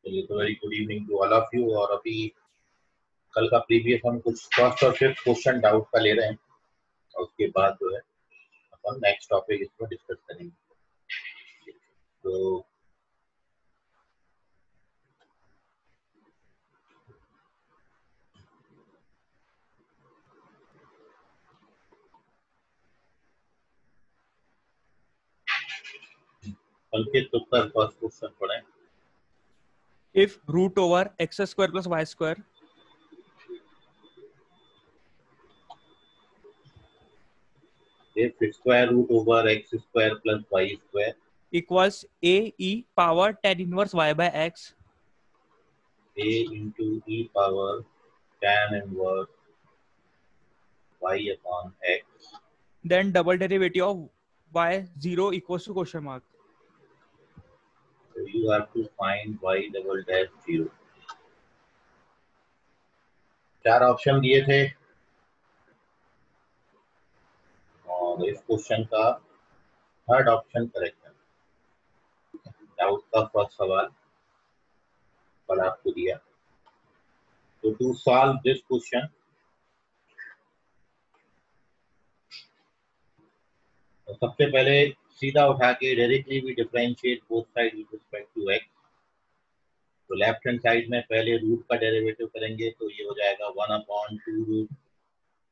चलिए, तो very good evening to all of you. और अभी कल का प्रीवियस हम कुछ फर्स्ट और फिफ्थ क्वेश्चन डाउट का ले रहे हैं और उसके बाद जो है अपन नेक्स्ट टॉपिक इसमें डिस्कस करेंगे। तो अंकित उत्तर फर्स्ट क्वेश्चन पढ़ें। If root over x square plus y square if square root over x square plus y square equals a e power tan inverse y by x, a into e power tan inverse y upon x, then double derivative of y 0 equals to question mark. so you have to find y double dash 0। चार option दिए थे और इस question का third option correct है। Doubt का first सवाल कल आपको दिया। तो टू सॉल्व दिस क्वेश्चन, तो सबसे पहले सीधा उठा के डायरेक्टली भी differentiate both side with respect to x। तो लेफ्ट हैंड साइड में पहले रूट का डेरिवेटिव करेंगे तो ये हो जाएगा 1/2 root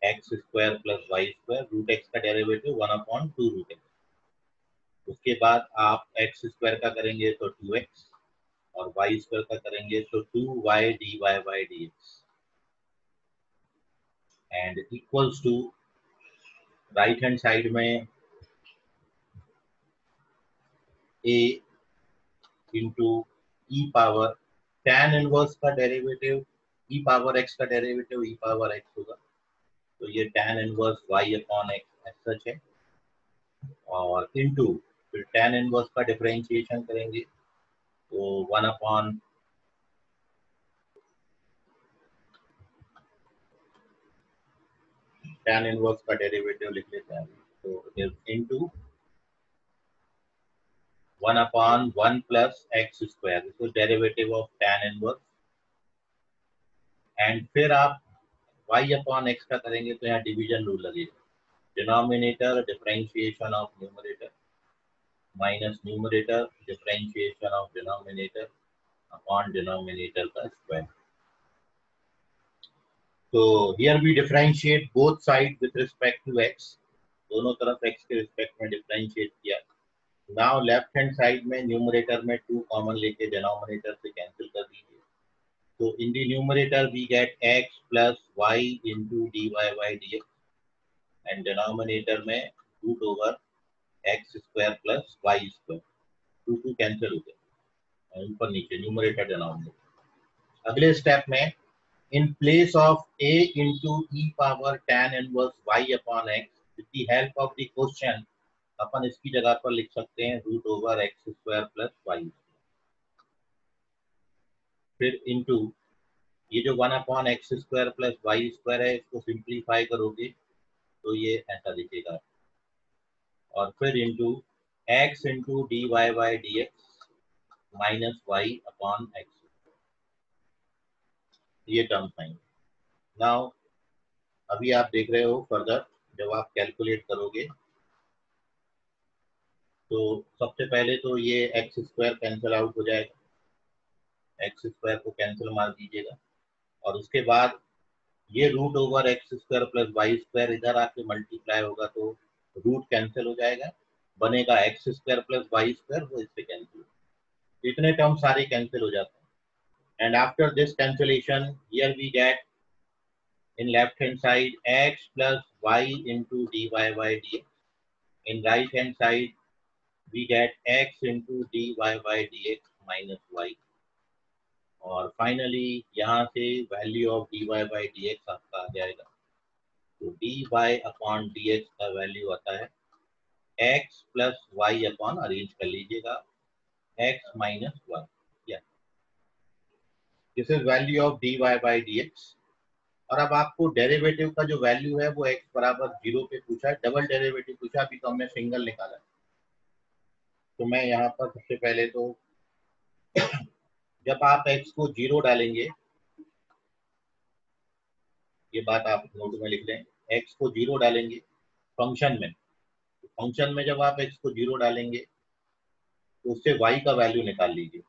x square plus y square. Root x का डेरिवेटिव 1/2 रूट एक्स। उसके बाद आप एक्स स्क्वायर का करेंगे तो 2x और वाई स्क्वायर का करेंगे तो 2y dy by dx and equals to right hand side में a into e power tan inverse का डेरिवेटिव ई पावर x का डेरिवेटिव ई पावर x होगा। तो ये tan inverse y upon x as such है और into फिर tan inverse का डिफरेंशिएशन करेंगे तो 1 अपॉन tan इनवर्स का डेरिवेटिव लिख लेते हैं। तो into 1 upon 1 plus x square, this is derivative of tan inverse. And फिर आप y अपॉन x का करेंगे तो यहाँ डिवीजन रूल लगेगा। Denominator differentiation of numerator minus numerator differentiation of denominator upon denominator का स्क्वायर। तो here we differentiate both side with respect to x, दोनों तरफ x के रिस्पेक्ट में डिफरेंशिएट किया। नाउ लेफ्ट हैंड साइड में न्यूमरेटर में 2 कॉमन लेके डिनोमिनेटर से कैंसिल कर दीजिए। तो in the numerator we get x plus y into dy by dx and denominator में root over x square plus y square. 2 cancel हो गए ऊपर नीचे न्यूमरेटर डिनोमिनेटर। अगले स्टेप में in place of a into e power tan inverse y upon x, with the help of the question अपन इसकी जगह पर लिख सकते हैं root over x square plus y. फिर इनटू ये जो 1 upon x square plus y square है इसको सिंप्लीफाई करोगे तो ये ऐसा दिखेगा। और फिर into x into d y by d x minus y upon x, ये टर्म आएंगे। नाउ अभी आप देख रहे हो फर्दर जब आप कैलकुलेट करोगे तो सबसे पहले तो ये एक्स स्क्वायर कैंसिल आउट हो जाएगा, एक्स स्क्वायर को कैंसिल मार दीजिएगा। और उसके बाद ये root over x square plus y square इधर आके मल्टीप्लाई होगा तो रूट कैंसिल हो जाएगा, बनेगा x square plus y square, वो इससे कैंसिल। इतने टर्म सारे कैंसिल हो जाते हैं। And after this cancellation here we get in left hand side x plus y into dy by dx. In right hand side we get x into dy by dx minus y. और finally यहाँ से value of dy by dx आपका आ जाएगा। तो dy upon dx का value आता है x plus y upon, arrange कर लीजिएगा, x minus y। This is value of dy by dx। और अब आपको डेरिवेटिव का जो वैल्यू है वो x बराबर 0 पे पूछा है, डबल डेरिवेटिव पूछा, अभी तो हमने सिंगल निकाला है। तो मैं यहाँ पर सबसे पहले तो जब आप x को 0 डालेंगे, ये बात आप नोट में लिख लें, x को 0 डालेंगे फंक्शन में, फंक्शन में जब आप x को 0 डालेंगे तो उससे y का वैल्यू निकाल लीजिए।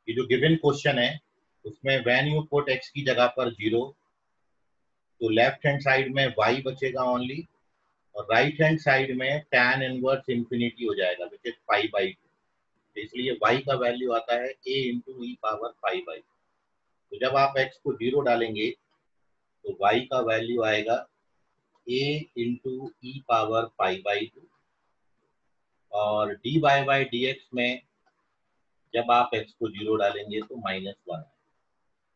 ये जो गिवन क्वेश्चन है उसमें व्हेन यू पुट x की जगह पर 0 तो लेफ्ट हैंड साइड में y बचेगा ओनली, और राइट हैंड साइड में tan इनवर्स इंफिनिटी हो जाएगा विच इज 5/2। इसलिए y का वैल्यू आता है a इंटू ई पावर 5/2। तो जब आप x को 0 डालेंगे तो y का वैल्यू आएगा a इंटू ई पावर 5/2, और dy बाई डी एक्स में जब आप x को 0 डालेंगे तो -1 है।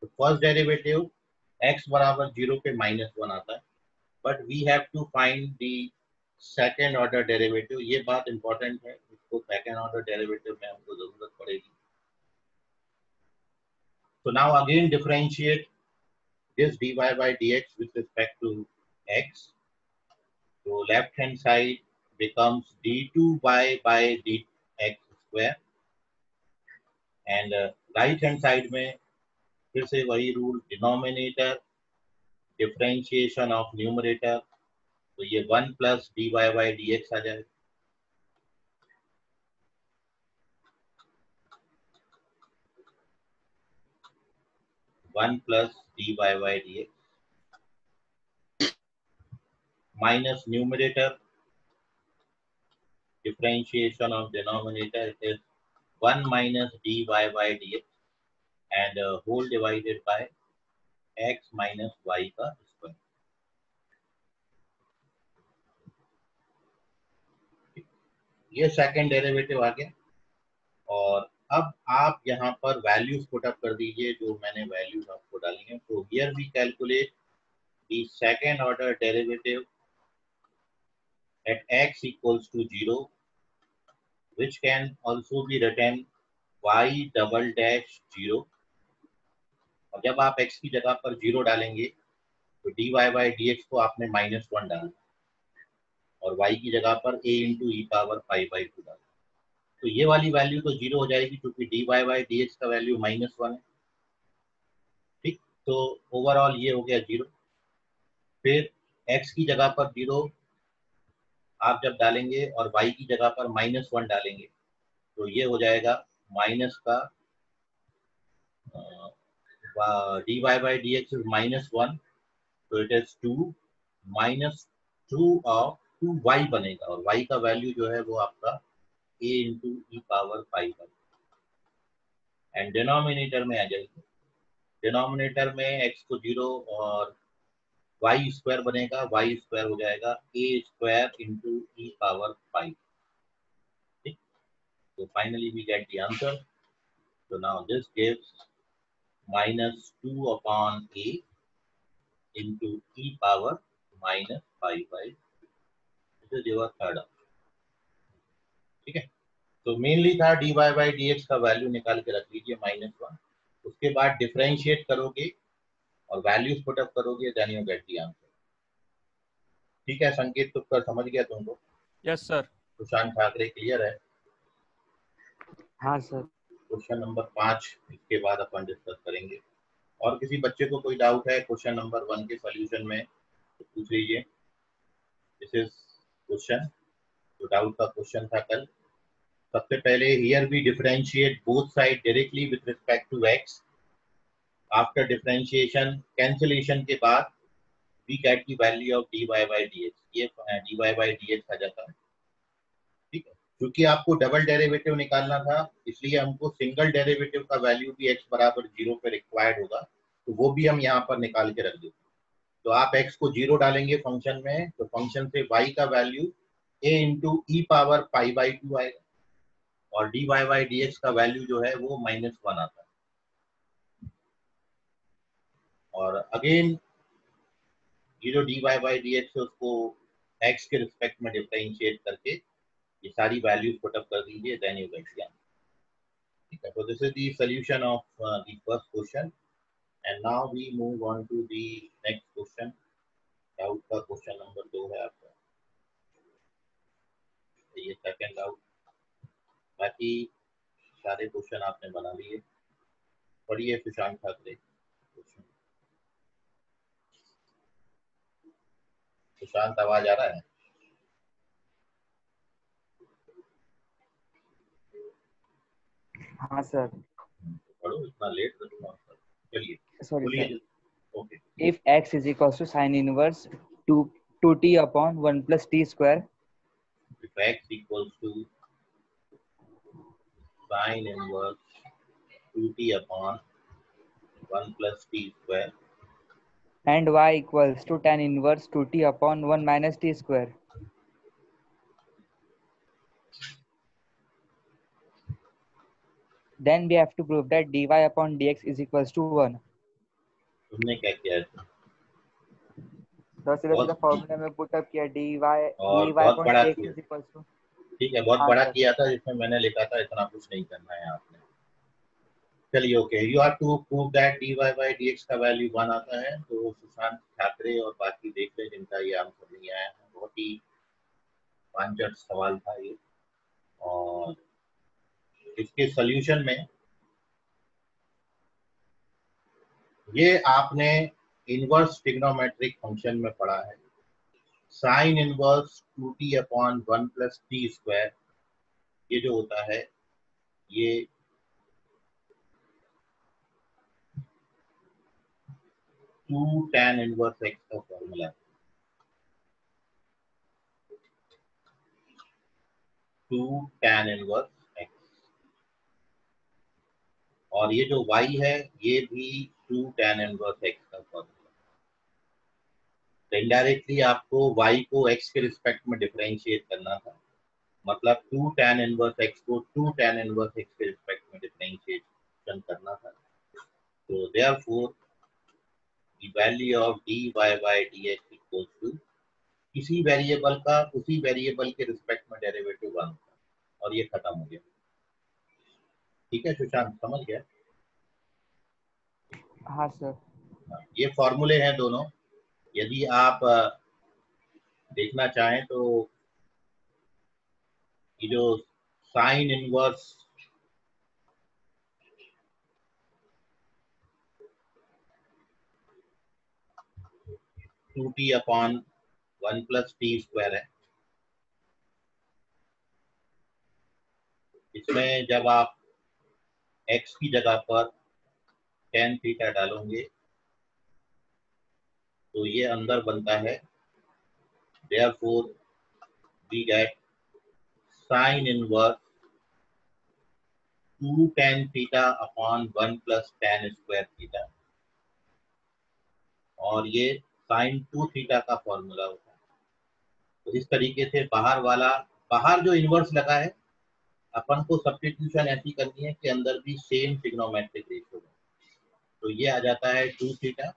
तो फर्स्ट डेरिवेटिव x बराबर 0 पे -1 आता है, but we have to find the second order derivative. ये बात इंपॉर्टेंट है, इसको सेकेंड ऑर्डर डेरिवेटिव में हमको जरूरत पड़ेगी। So now again differentiate this dy by dx with respect to x. So left hand side becomes d2 by dx square, and right hand side में फिर से वही rule, denominator differentiation of numerator, तो ये 1 plus d y by d x आ जाएगा। One plus d y by d x minus numerator differentiation of denominator is 1 minus dy by dx and whole divided by x minus y का square. ये second derivative आ गया, और अब आप यहाँ पर वैल्यूज पुट अप कर दीजिए जो मैंने वैल्यूज आपको डाली हैं। तो here we calculate the second order derivative at x equals to 0, which can also be written y double dash 0। और जब आप x की जगह पर 0 डालेंगे तो dy बाई डी एक्स को आपने -1 डाला, और y की जगह पर a इंटू ई पावर 5/2 डाला। तो ये वाली वैल्यू तो 0 हो जाएगी क्योंकि dy बाई डी एक्स का वैल्यू -1 है। ठीक, तो ओवरऑल ये हो गया 0। फिर x की जगह पर 0 आप जब डालेंगे और y की जगह पर -1 डालेंगे तो ये हो जाएगा माइनस का dy by d x is -1, तो इट इज 2 -2 ऑफ 2y बनेगा, और y का वैल्यू जो है वो आपका a into e power 5 and denominator में आ जाएगी। डिनोमिनेटर में x को 0 और y स्क्वायर बनेगा, y स्क्वायर हो जाएगा a square into e power 5। ठीक, तो finally we get the answer. So now this gives -2 upon a into e power -5/2। This is your third option। ठीक है, तो मेनली था dy बाई डी एक्स का value निकाल के रख लीजिए -1, उसके बाद डिफरेंशिएट करोगे और वैल्यूज पुट अप करोगे, then you get the answer. ठीक है संकेत, तो कर समझ गया तुमको? Yes sir. Sushant Thackeray clear है? हाँ सर। क्वेश्चन नंबर 5 इसके बाद अपन डिस्कस करेंगे। और किसी बच्चे को कोई डाउट है क्वेश्चन नंबर 1 के सॉल्यूशन में तो पूछ लीजिए। दिस इज क्वेश्चन, जो डाउट का क्वेश्चन था कल। सबसे पहले here we differentiate both side directly with respect to x। After differentiation cancellation के बाद we get the value of dy by d x. ये dy बाई डी एक्स आ जाता है। ठीक है, क्योंकि आपको डबल डेरिवेटिव निकालना था इसलिए हमको सिंगल डेरिवेटिव का वैल्यू भी x बराबर 0 पे रिक्वायर्ड होगा, तो वो भी हम यहाँ पर निकाल के रख देते। तो आप x को 0 डालेंगे फंक्शन में, तो फंक्शन से y का value a into e power 5/2 आएगा, और dy बाई डी एक्स का वैल्यू जो है वो -1 आता है। और अगेन ये जो dy बाई डी एक्स है उसको x के रिस्पेक्ट में डिफरेंशिएट करके ये सारी वैल्यूज पुट अप कर दीजिए, then you get the answer. ठीक है, तो this is the solution of the first question, and now we move on to the next question. Doubt का क्वेश्चन नंबर 2 है आपका, ये सेकंड डाउट। बाकी सारे क्वेश्चन आपने बना लिए। For पढ़िए सुशांत ठाकरे। सुशांत आवाज आ रहा है? हाँ सर। पढ़ो, इतना लेट तो चलिए सॉरी सर। बोलिए। Okay. If x is equals to sin inverse 2t upon 1 plus t square, If x equals to sin inverse 2t upon 1 plus t square and y equals to tan inverse 2t upon 1 minus t square, then we have to prove that dy upon dx is equals to 1. तुमने क्या किया है? तो सीधा सीधा बहुत formula में put up किया dy और dy बहुत upon बड़ा dx किया। is equals to। ठीक है, बहुत हाँ बड़ा सर। किया था जिसमें मैंने लिखा था इतना कुछ नहीं करना है आपने। चलिए okay, you have to prove that dy by dx का वैल्यू 1 आता है। तो सुशांत ठाकरे और बाकी देख ले जिनका ये आंसर नहीं आया है। बहुत ही पांचट सवाल था ये। और इसके सॉल्यूशन में ये आपने इनवर्स ट्रिग्नोमेट्रिक फंक्शन में पढ़ा है। Sine inverse 2t upon 1 plus T square, ये जो होता है ये 2 tan इनवर्स x का फॉर्मूला है। 2 tan इनवर्स x, और ये जो y है ये भी 2 tan इनवर्स x का फॉर्मूला। तो इनडायरेक्टली आपको y को x के रिस्पेक्ट में डिफरेंशिएट करना था। मतलब 2 tan इनवर्स x को 2 tan इनवर्स x के रिस्पेक्ट में डिफरेंशिएशन करना था। तो therefore the value of dy by dx equals to किसी वेरिएबल का उसी वेरिएबल के रिस्पेक्ट में डेरिवेटिव 1 था, और ये खत्म हो गया। ठीक है सुशांत, समझ गया? हाँ सर। ये फॉर्मूले हैं दोनों। यदि आप देखना चाहें तो ये जो sine inverse two T upon 1 plus T square है, इसमें जब आप x की जगह पर tan थीटा डालोगे तो ये अंदर बनता है। Therefore we get sine inverse 2 tan theta upon 1 plus tan square theta, और ये साइन 2 थीटा का फॉर्मूला होता है। तो इस तरीके से बाहर जो इनवर्स लगा है अपन को सब्स्टिट्यूशन ऐसी करनी है कि अंदर भी सेम ट्रिग्नोमेट्रिक रेशियो हो। तो ये आ जाता है 2 थीटा,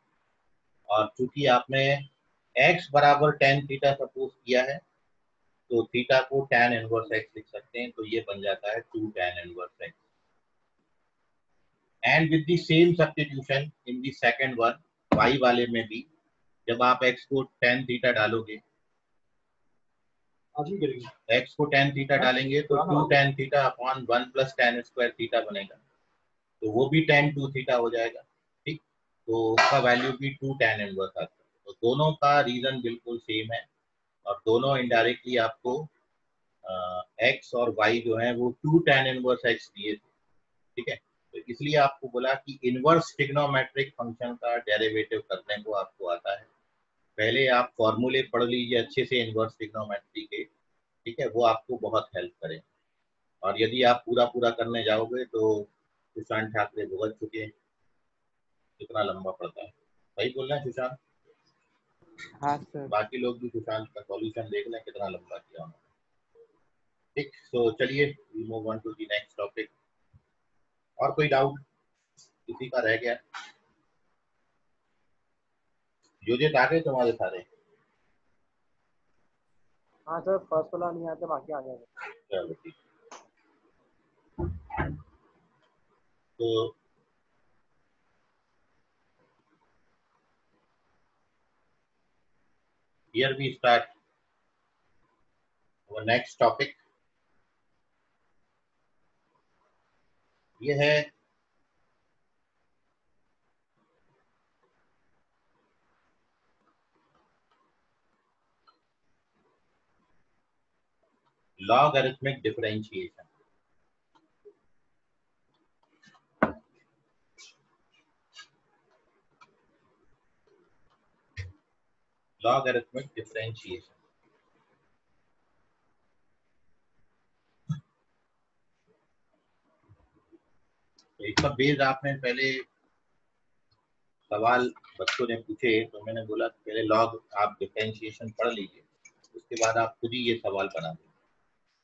और चूंकि आपने x बराबर tan थीटा सपोज किया है तो थीटा को tan इनवर्स x लिख सकते हैं। तो ये बन जाता है 2 tan inverse x। And with the same substitution in the second one, y वाले में भी जब आप x को tan थीटा डालोगे, x को tan थीटा डालेंगे तो 2 tan theta upon 1 plus tan square theta बनेगा। तो वो भी tan 2 थीटा हो जाएगा। ठीक, तो उसका वैल्यू भी 2 tan इनवर्स आता है। तो दोनों का रीजन बिल्कुल सेम है, और दोनों इनडायरेक्टली आपको x और y जो है वो 2 tan इनवर्स x दिए थे। ठीक है, तो इसलिए आपको बोला कि इनवर्स ट्रिग्नोमेट्रिक फंक्शन का डेरिवेटिव करने को आपको आता है। पहले आप फॉर्मूले पढ़ लीजिए अच्छे से इनवर्स ट्रिग्नोमेट्री के। ठीक है, वो आपको बहुत हेल्प करें। और यदि आप पूरा पूरा करने जाओगे तो सुशांत ठाकरे भुगत चुके हैं, कितना लंबा पड़ता है। सही बोल रहे हैं सुशांत? हाँ सर। बाकी लोग भी सुशांत का सॉल्यूशन देख लें कितना लंबा किया उन्होंने। ठीक, तो चलिए we move on to the next topic. और कोई डाउट किसी का रह गया? योजित आ गए तुम्हारे सारे? हाँ सर, फर्स्ट वाला नहीं आता, बाकी आ जाएगा। चलो ठीक। तो here we start our next topic। ये है लॉगरिथमिक डिफरेंशिएशन। लॉगरिथमिक डिफरेंशिएशन तो इसका बेस आपने पहले सवाल बच्चों ने पूछे तो मैंने बोला पहले लॉग आप डिफरेंशिएशन पढ़ लीजिए, उसके बाद आप खुद ही ये सवाल बना दें।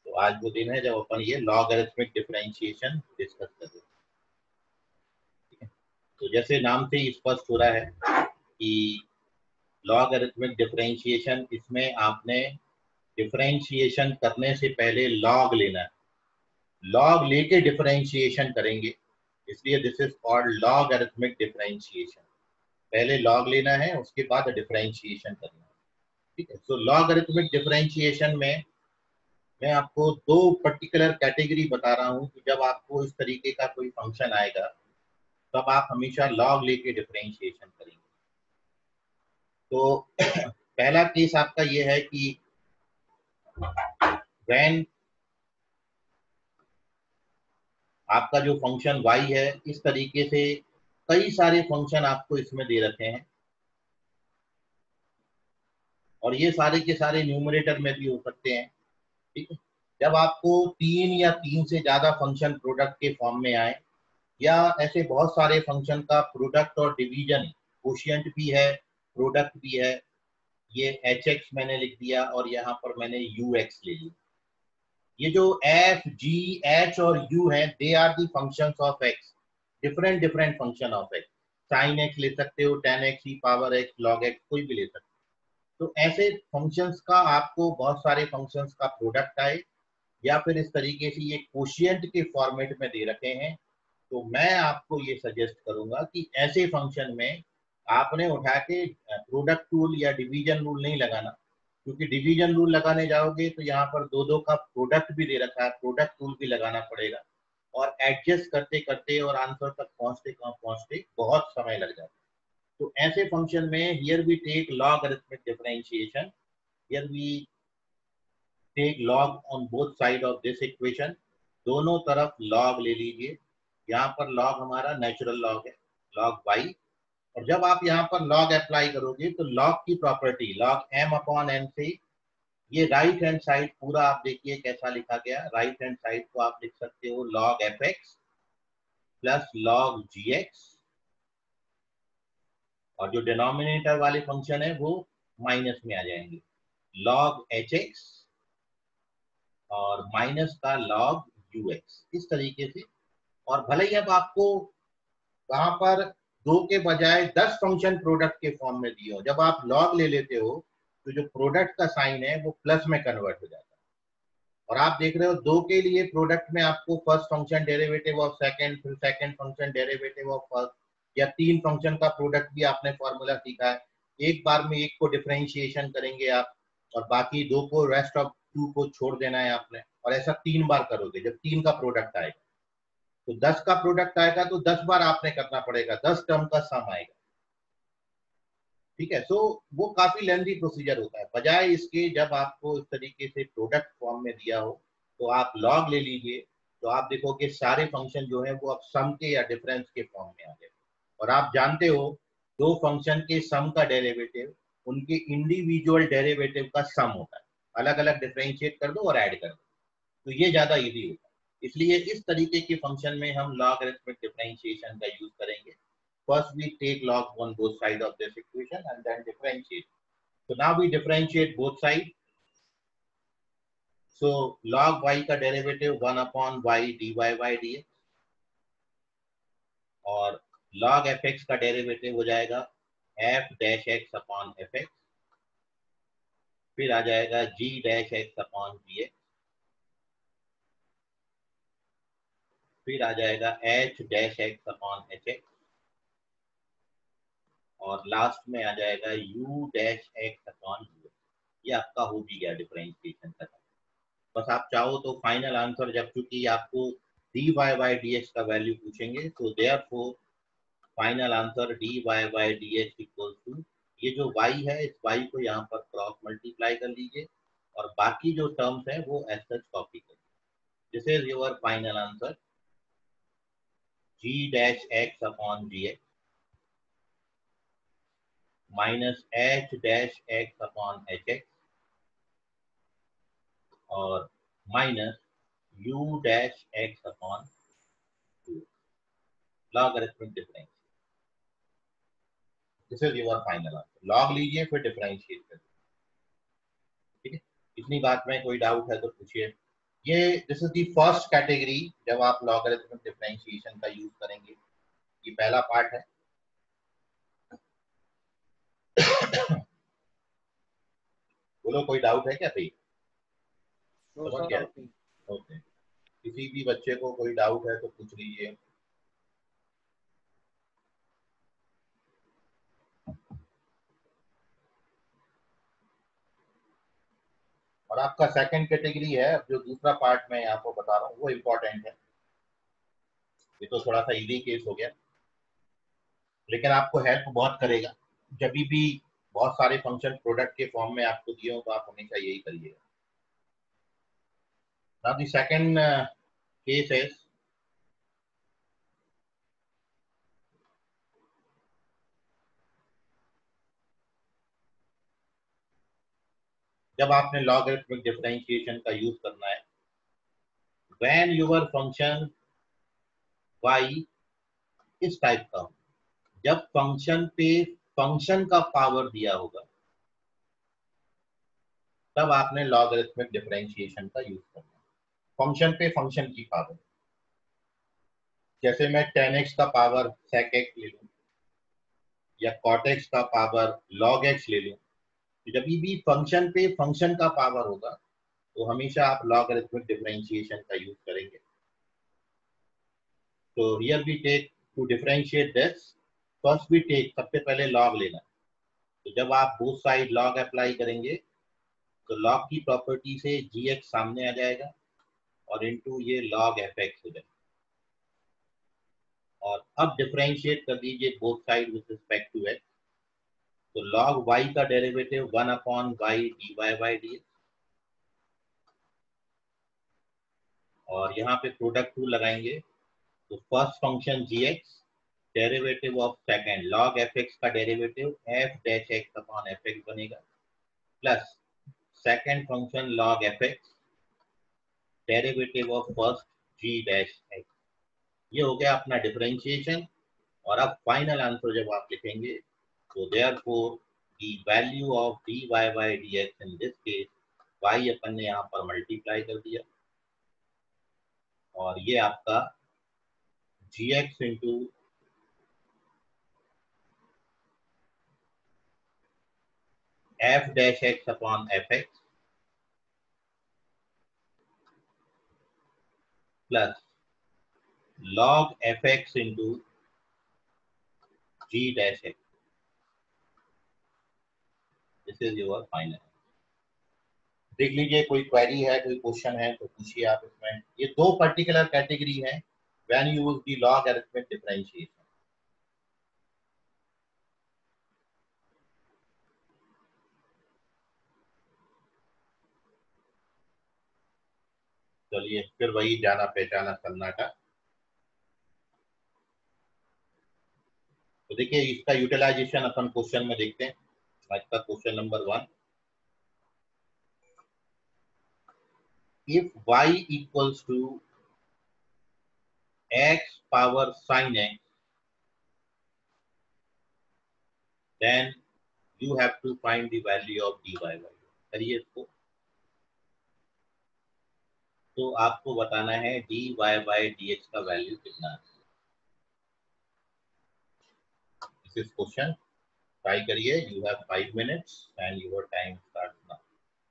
तो आज वो दिन है जब अपन ये लॉगरिथमिक डिफरेंशिएशन डिस्कस करेंगे। ठीक है, तो जैसे नाम से ही स्पष्ट हो रहा है कि लॉगरिथमिक डिफरेंशिएशन, इसमें आपने डिफरेंशिएशन करने से पहले लॉग लेना है, लॉग लेके डिफरेंशिएशन करेंगे, इसलिए this is called logarithmic differentiation. पहले लॉग लेना है, उसके बाद डिफरेंशिएशन करना है। ठीक है, तो लॉगरिथमिक डिफरेंशिएशन में मैं आपको दो पर्टिकुलर कैटेगरी बता रहा हूं कि जब आपको इस तरीके का कोई फंक्शन आएगा तब आप हमेशा लॉग लेके डिफरेंशिएशन करेंगे। तो पहला केस आपका ये है कि व्हेन आपका जो फंक्शन y है, इस तरीके से कई सारे फंक्शन आपको इसमें दे रखे हैं और ये सारे के सारे न्यूमरेटर में भी हो सकते हैं। ठीक है, जब आपको 3 या 3 से ज्यादा फंक्शन प्रोडक्ट के फॉर्म में आए या ऐसे बहुत सारे फंक्शन का प्रोडक्ट और डिवीजन, कोशिएंट भी है, प्रोडक्ट भी है, ये hx मैंने लिख दिया और यहाँ पर मैंने ux ले लिया। ये जो f, g, h और u हैं, they are the functions of x, different different function of x। sin x ले सकते हो, tan x, e power x, log x, कोई भी ले सकते हो। तो ऐसे फंक्शंस का आपको बहुत सारे फंक्शंस का प्रोडक्ट आए या फिर इस तरीके से ये कोशिएंट के फॉर्मेट में दे रखे हैं, तो मैं आपको ये सजेस्ट करूंगा कि ऐसे फंक्शन में आपने उठा के प्रोडक्ट रूल या डिवीजन रूल नहीं लगाना, क्योंकि डिवीजन रूल लगाने जाओगे तो यहाँ पर दो दो का प्रोडक्ट भी दे रखा है, प्रोडक्ट रूल भी लगाना पड़ेगा और एडजस्ट करते करते और आंसर तक पहुंचते बहुत समय लग जाता है। तो ऐसे फंक्शन में here we take logarithmic differentiation, here we take log on both side of this equation, दोनों तरफ लॉग ले लीजिए। यहाँ पर लॉग हमारा नेचुरल लॉग है, लॉग y, और जब आप यहाँ पर लॉग अप्लाई करोगे तो लॉग की property log m upon n से ये राइट हैंड साइड पूरा आप देखिए कैसा लिखा गया। राइट हैंड साइड को आप लिख सकते हो log fx plus log gx, और जो डिनोमिनेटर वाले फंक्शन है वो माइनस में आ जाएंगे, लॉग hx और माइनस का लॉग ux, इस तरीके से। और भले ही अब आपको वहां पर 2 के बजाय 10 फंक्शन प्रोडक्ट के फॉर्म में दिए हो, जब आप लॉग ले लेते हो तो जो प्रोडक्ट का साइन है वो प्लस में कन्वर्ट हो जाता है। और आप देख रहे हो 2 के लिए प्रोडक्ट में आपको first function derivative of second, फिर second function derivative of first, या 3 फंक्शन का प्रोडक्ट भी आपने फॉर्मूला सीखा है। एक बार में एक को डिफरेंशिएशन करेंगे आप और बाकी 2 को, रेस्ट ऑफ 2 को छोड़ देना है आपने, और ऐसा 3 बार करोगे। जब 3 का प्रोडक्ट आएगा तो 10 का प्रोडक्ट आएगा तो 10 बार आपने करना पड़ेगा, 10 टर्म का सम आएगा। ठीक है, सो वो काफी लेंथी प्रोसीजर होता है। बजाय इसके जब आपको इस तरीके से प्रोडक्ट फॉर्म में दिया हो तो आप लॉग ले लीजिए, तो आप देखोगे सारे फंक्शन जो है वो अब सम के या डिफरेंस के फॉर्म में आ गए। और आप जानते हो 2 फंक्शन के सम का डेरिवेटिव उनके इंडिविजुअल डेरिवेटिव का सम होता है, अलग अलग डिफरेंशिएट कर दो और ऐड कर दो, तो ये ज्यादा इजी होता है। इसलिए इस तरीके के फंक्शन में हम लॉगरिथमिक डिफरेंशिएशन का यूज करेंगे। First we take log on both sides of this equation and then differentiate. So now we differentiate both sides. So log y का derivative 1 upon y dy by dx, और log fx का derivative हो जाएगा f dash x upon fx, फिर आ जाएगा g dash x upon gx, फिर आ जाएगा h dash x upon hx, और लास्ट में आ जाएगा u dash x upon ux। ये आपका हो भी गया डिफरेंशिएशन का। बस आप चाहो तो फाइनल आंसर, जब चूंकि आपको dy by dx का वैल्यू पूछेंगे, तो therefore final answer dy by dx equal to, ये जो y है इस y को यहाँ पर क्रॉस मल्टीप्लाई कर लीजिए और बाकी जो टर्म्स है वो एज सच कॉपी कर। This is your final answer, g dash x upon g x minus h dash x upon h x और minus u dash x upon 2 logarithmic difference. This is your final answer. Log लीजिए फिर differentiate करिए, ठीक है। इतनी बात में कोई डाउट है तो पूछिए। ये this is the first category जब आप लॉगरिथमिक डिफरेंशिएशन का यूज करेंगे, ये पहला पार्ट है। बोलो कोई डाउट है क्या भाई? नो समझ सर, गया? डाउट नहीं। ओके, किसी भी बच्चे को कोई डाउट है तो पूछ लीजिए। और आपका सेकंड कैटेगरी है, जो दूसरा पार्ट मैं आपको बता रहा हूँ वो इम्पोर्टेंट है। ये तो थोड़ा सा इजी केस हो गया, लेकिन आपको हेल्प बहुत करेगा। जब भी बहुत सारे फंक्शन प्रोडक्ट के फॉर्म में आपको दिए हो तो आप हमेशा यही करिएगा। Now the second case is, जब आपने लॉगरिथमिक डिफरेंशिएशन का यूज करना है, व्हेन योर फंक्शन y इस टाइप का हो, जब फंक्शन पे फंक्शन का पावर दिया होगा तब आपने लॉगरिथमिक डिफरेंशिएशन का यूज करना है। फंक्शन पे फंक्शन की पावर, जैसे मैं tan x का पावर sec x ले लूं या cot x का पावर log x ले लूं, तो जब भी फंक्शन पे फंक्शन का पावर होगा तो हमेशा आप लॉगरिथमिक डिफरेंशिएशन का यूज करेंगे। तो here we take to differentiate this, first we take, सबसे पहले log लेना। तो जब आप बोथ साइड log अप्लाई करेंगे तो log की प्रॉपर्टी से gx सामने आ जाएगा और इनटू ये log fx हो जाएगा। और अब डिफरेंशिएट कर दीजिए both side with respect to x। तो log y का derivative 1 upon y dy by dx, और यहाँ पे प्रोडक्ट रूल लगाएंगे। तो first function gx, derivative of second log fx का derivative f dash x upon fx बनेगा, plus second function log fx, derivative of first g dash x। ये हो गया अपना डिफरेंशिएशन। और अब फाइनल आंसर जब आप लिखेंगे तो therefore the value of dy by dx in this case, y अपन ने यहाँ पर मल्टीप्लाई कर दिया और ये आपका gx into f dash x upon fx plus log fx into g dash x। This is your final. देख लीजिए कोई क्वेरी है, कोई क्वेश्चन है तो पूछिए आप इसमें। ये दो पर्टिकुलर कैटेगरी है when you use the logarithmic differentiation. चलिए फिर वही जाना पहचाना सन्नाटा। तो देखिए इसका यूटिलाइजेशन अपन क्वेश्चन में देखते हैं। आज का question number 1, if y equals to x power sin x, then you have to find the value of dy by dx। करिए इसको। तो आपको बताना है dy बाई dx का वैल्यू कितना है। दिस इज क्वेश्चन, ट्राई करिए। You have 5 minutes and your time starts now.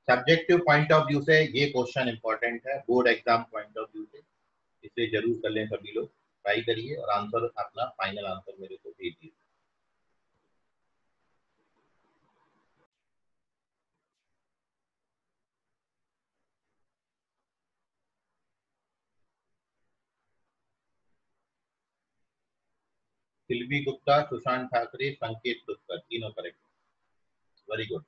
Subjective point of view से ये क्वेश्चन इंपॉर्टेंट है, board exam point of view से इसे जरूर कर लें सभी लोग। ट्राई करिए और आंसर अपना फाइनल आंसर मेरे को भेजिए। शिल्पी गुप्ता, सुशांत ठाकरे, संकेत पुष्कर, तीनों करेक्ट। Very good.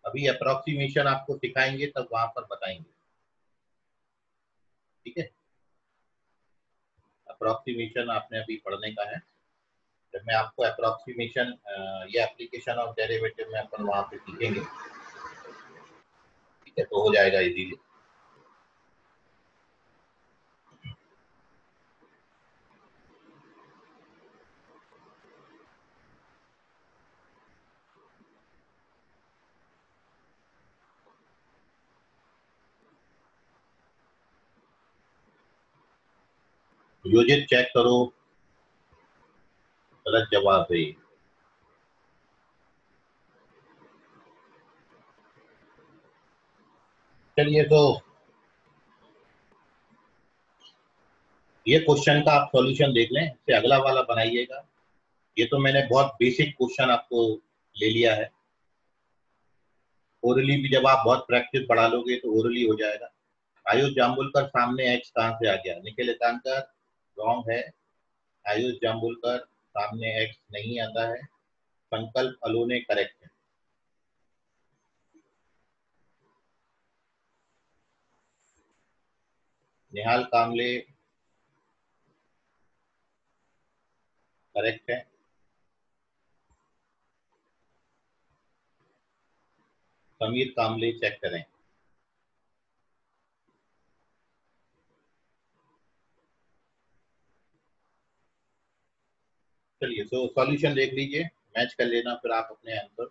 अभी अप्रोक्सीमेशन आपको सिखाएंगे तब वहां पर बताएंगे, ठीक है। अप्रोक्सीमेशन आपने अभी पढ़ने का है, जब मैं आपको अप्रोक्सीमेशन ये एप्लीकेशन ऑफ डेरिवेटिव में अपन वहां पे सीखेंगे, ठीक है, तो हो जाएगा इजीली। योजित चेक करो, गलत जवाब है। चलिए, तो ये क्वेश्चन का आप सॉल्यूशन देख लें, इससे अगला वाला बनाइएगा। ये तो मैंने बहुत बेसिक क्वेश्चन आपको ले लिया है। ओरली भी जब आप बहुत प्रैक्टिस बढ़ा लोगे तो ओरली हो जाएगा। आयुष जाम्बुलकर सामने एक्स कहाँ से आ गया? निखिल एतानकर रॉन्ग है। आयुष जाम्बुलकर सामने एक्स नहीं आता है। संकल्प अलोने करेक्ट है। निहाल कामले करेक्ट है। समीर कामले चेक करें। चलिए, तो सॉल्यूशन देख लीजिए, मैच कर लेना फिर आप अपने आंसर।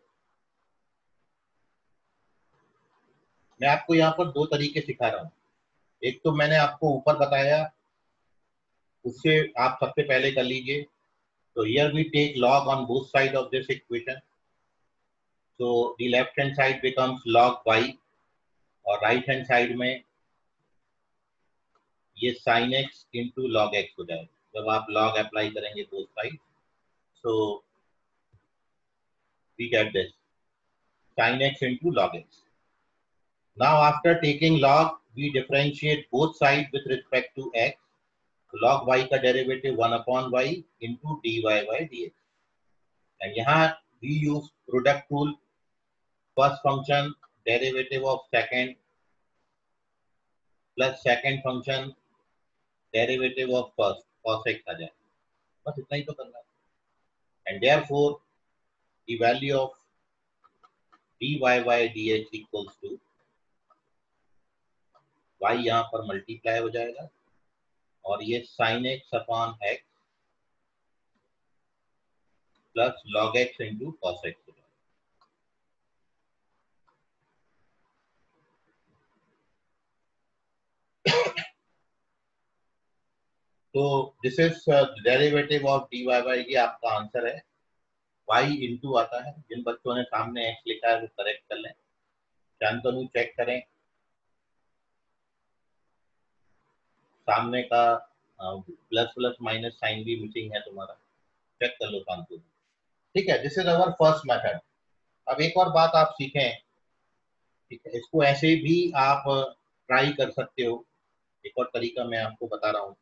मैं आपको यहाँ पर दो तरीके सिखा रहा हूँ। एक तो मैंने आपको ऊपर बताया, उससे आप सबसे पहले कर लीजिए। तो here we take log on both sides of this equation. So the left hand side becomes log y और right hand side में ये sin x into log x हो जाएगा जब आप log अप्लाई करेंगे both sides. So we get this sin x into log x. Now after taking log, we differentiate both sides with respect to x. Log y का derivative 1 upon y into dy by dx. And यहाँ we use product rule. First function derivative of second plus second function derivative of first cos x आ जाए, बस इतना ही तो करना है। And therefore the value of dy by dx equals to y यहाँ पर multiply हो जाएगा और ये sin x upon x plus log x into cos x हो जाएगा। तो this is derivative of dy by, ये आपका आंसर है। y इंटू आता है, जिन बच्चों ने सामने x लिखा है वो करेक्ट कर लें। शांतनु चेक करें, सामने का प्लस प्लस माइनस साइन भी मिसिंग है तुम्हारा, चेक कर लो शांतनु। ठीक है, this is our first method. अब एक और बात आप सीखें, ठीक है, इसको ऐसे भी आप ट्राई कर सकते हो। एक और तरीका मैं आपको बता रहा हूँ।